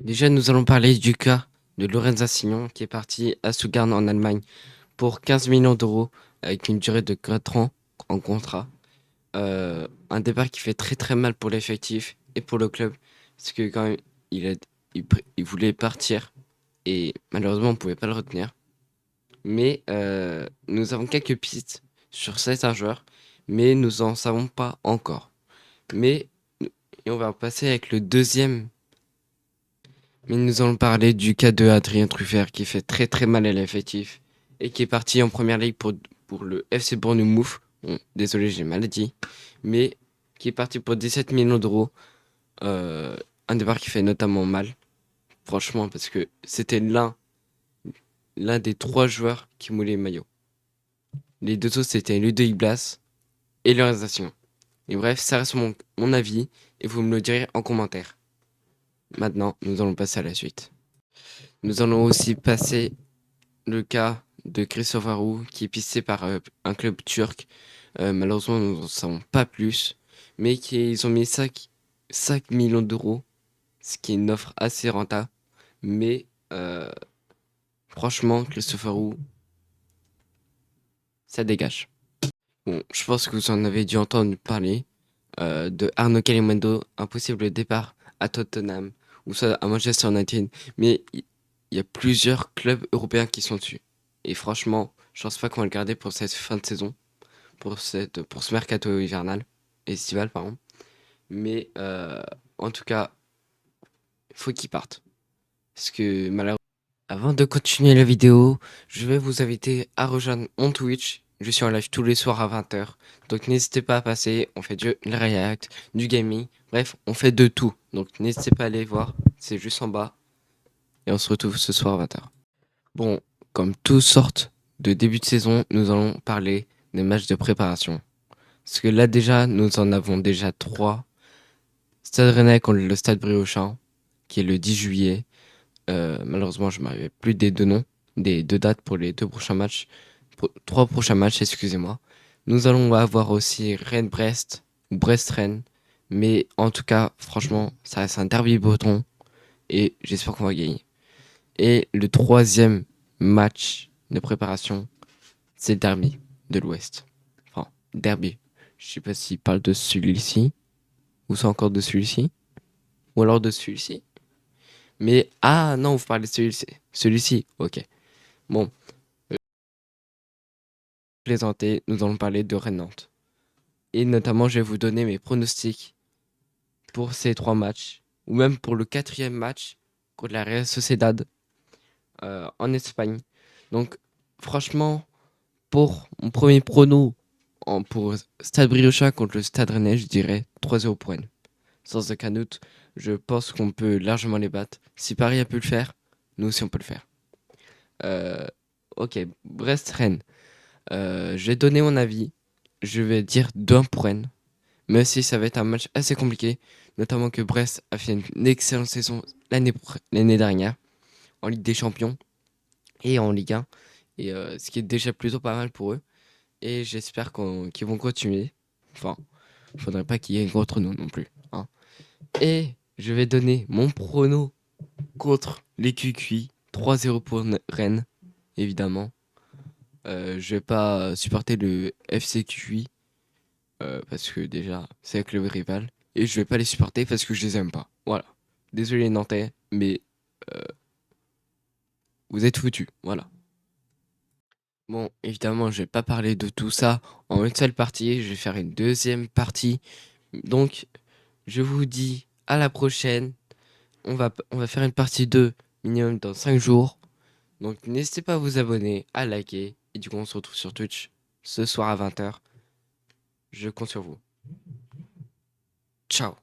Déjà, nous allons parler du cas de Lorenza Signon qui est parti à Stuttgart en Allemagne pour 15 millions d'euros avec une durée de 4 ans en contrat. Un départ qui fait très très mal pour l'effectif et pour le club parce que quand même il voulait partir et malheureusement on ne pouvait pas le retenir. Mais nous avons quelques pistes sur certains joueurs, mais nous n'en savons pas encore. Mais et on va passer avec le deuxième. Mais nous allons parler du cas de Adrien Truffert qui fait très très mal à l'effectif et qui est parti en première ligue pour le FC Bournemouth. Bon, désolé, j'ai mal dit. Mais qui est parti pour 17 millions d'euros. Un départ qui fait notamment mal, franchement, parce que c'était l'un des trois joueurs qui moulait le maillot. Les deux autres, c'était Ludovic Blas et l'organisation. Et bref, ça reste mon avis et vous me le direz en commentaire. Maintenant, nous allons passer à la suite. Nous allons aussi passer le cas de Christopher Roux qui est pisté par un club turc. Malheureusement, nous n'en savons pas plus, mais ils ont mis 5 millions d'euros, ce qui est une offre assez rentable. Mais franchement, Christopher Roux, ça dégage. Bon, je pense que vous en avez dû entendre parler de Arnaud Calimundo, un possible départ à Tottenham ou soit à Manchester United, mais il y a plusieurs clubs européens qui sont dessus. Et franchement, je pense pas qu'on va le garder pour cette fin de saison, pour ce mercato hivernal, estival, pardon. Mais en tout cas, il faut qu'il parte. Parce que malheureusement, avant de continuer la vidéo, je vais vous inviter à rejoindre mon Twitch. Je suis en live tous les soirs à 20h. Donc n'hésitez pas à passer. On fait du react, du gaming. Bref, on fait de tout. Donc n'hésitez pas à aller voir. C'est juste en bas. Et on se retrouve ce soir à 20h. Bon, comme toutes sortes de début de saison, nous allons parler des matchs de préparation. Parce que là déjà, nous en avons déjà trois. Stade Rennais contre le Stade Briochin, qui est le 10 juillet. Malheureusement, je ne m'arrivais plus des deux noms, des deux dates pour les deux prochains matchs. Trois prochains matchs, excusez-moi. Nous allons avoir aussi Rennes-Brest ou Brest-Rennes. Mais en tout cas, franchement, ça reste un derby breton et j'espère qu'on va gagner. Et le troisième match de préparation, c'est le derby de l'Ouest. Enfin, derby. Je sais pas s'il parle de celui-ci ou c'est encore de celui-ci ou alors de celui-ci. Mais ah non, vous parlez de celui-ci. Celui-ci, ok. Bon, plaisanter, nous allons parler de Rennes-Nantes. Et notamment, je vais vous donner mes pronostics pour ces trois matchs, ou même pour le quatrième match contre la Real Sociedad en Espagne. Donc, franchement, pour mon premier prono pour Stade Briochin contre le Stade Rennais, je dirais 3-0 pour Rennes. Sans aucun doute, je pense qu'on peut largement les battre. Si Paris a pu le faire, nous aussi on peut le faire. Euh, ok, Brest-Rennes. Je vais donner mon avis. Je vais dire 2-1 pour Rennes. Mais aussi, ça va être un match assez compliqué. Notamment que Brest a fait une excellente saison l'année dernière en Ligue des Champions et en Ligue 1. Et ce qui est déjà plutôt pas mal pour eux. Et j'espère qu'ils vont continuer. Enfin, il faudrait pas qu'ils y ait contre nous non plus, hein. Et je vais donner mon prono contre les QQI. 3-0 pour Rennes, évidemment. Je vais pas supporter le FC QI parce que déjà c'est un club rival et je vais pas les supporter parce que je les aime pas. Voilà. Désolé les Nantais, mais vous êtes foutus. Voilà. Bon, évidemment, je vais pas parler de tout ça en une seule partie. Je vais faire une deuxième partie. Donc, je vous dis à la prochaine. On va faire une partie 2 minimum dans 5 jours. Donc, n'hésitez pas à vous abonner, à liker. Et du coup, on se retrouve sur Twitch ce soir à 20h. Je compte sur vous. Ciao.